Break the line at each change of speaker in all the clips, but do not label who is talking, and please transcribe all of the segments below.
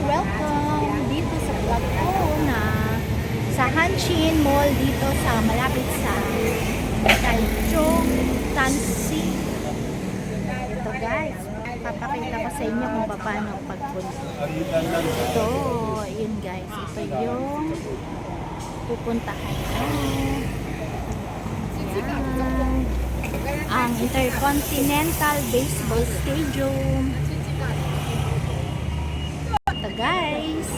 welcome dito sa vlog ko na sa Hanshin Mall dito sa malapit sa Taichung Tansi. Ito guys, papakita ko sa inyo kung paano pagpunta. Ito, yun guys, ito yung pupuntahan ko. Ang Intercontinental Baseball Stadium. Ito guys.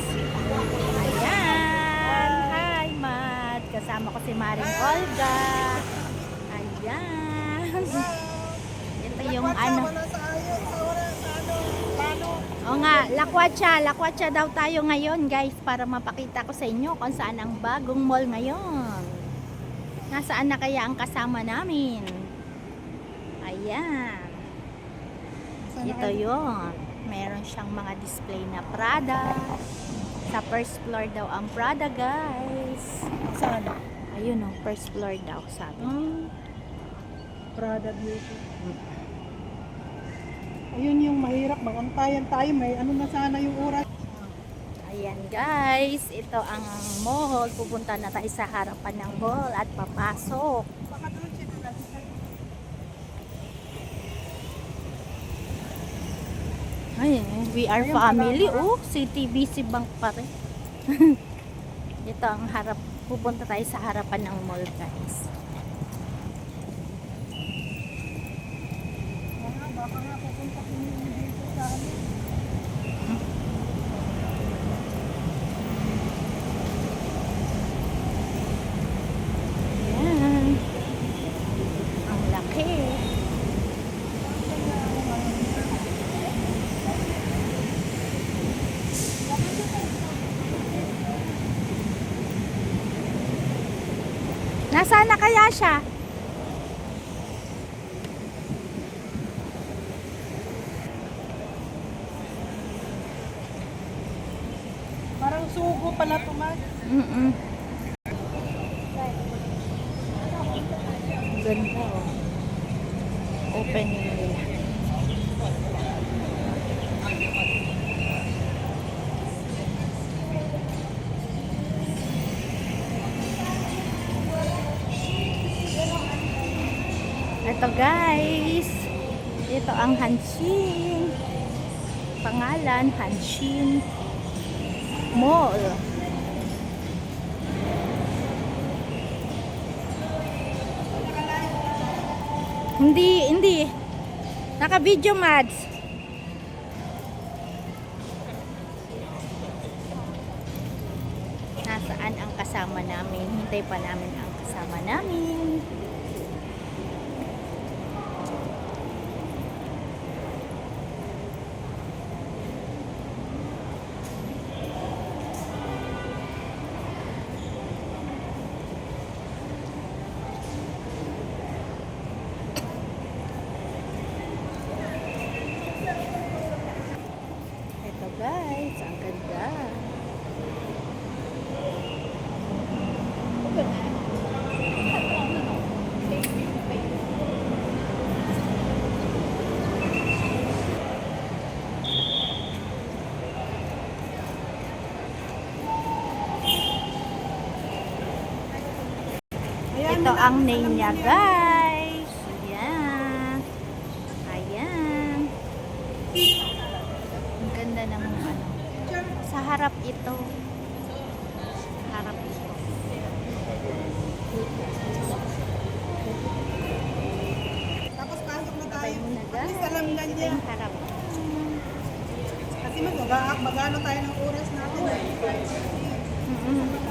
Ayan. Hi Matt. Kasama ko si Maring Olga. Ayan. Ito yung ano. O nga, Lakwatsa daw tayo ngayon guys para mapakita ko sa inyo kung saan ang bagong mall ngayon. Nasaan na kaya ang kasama namin? Ayan. Ito yun. Meron siyang mga display na Prada. Sa first floor daw ang Prada guys.
Saan?
Ayun o, first floor daw sabi.
Prada Beauty. Ayun yung mahirap, magantayan tayo. May ano na sana yung oras.
Ayan guys, ito ang mall. Pupunta na tayo sa harapan ng mall at papasok.
Baka doon siya na lang.
Ay, we are
Ayun
family.
pala.
Oh, CTBC Bank pa rin. Ito ang harap. Pupunta tayo sa harapan ng mall guys.
Baka nga pupunta ko dito sa ano.
Ayan. Ang laki. Nasaan na kaya siya?
Parang sugo pala tumas.
Ganda oh. Opening nila. Ito guys. Ito ang Hanshin. Pangalan Hanshin Mall. Hindi. Naka-video mads. Nasaan ang kasama namin? Hintay pa namin ang kasama namin. Ito guys, ang ganda. Ito ang name niya guys. Ayan. Ayan. Ang ganda ng ano. Sa harap ito. Harap ito.
Tapos pasok na tayo.
Tayo muna
At
guys.
least alam na
Ito
niya.
yung harap.
Kasi magano tayo ng oras natin.
Mm-mm.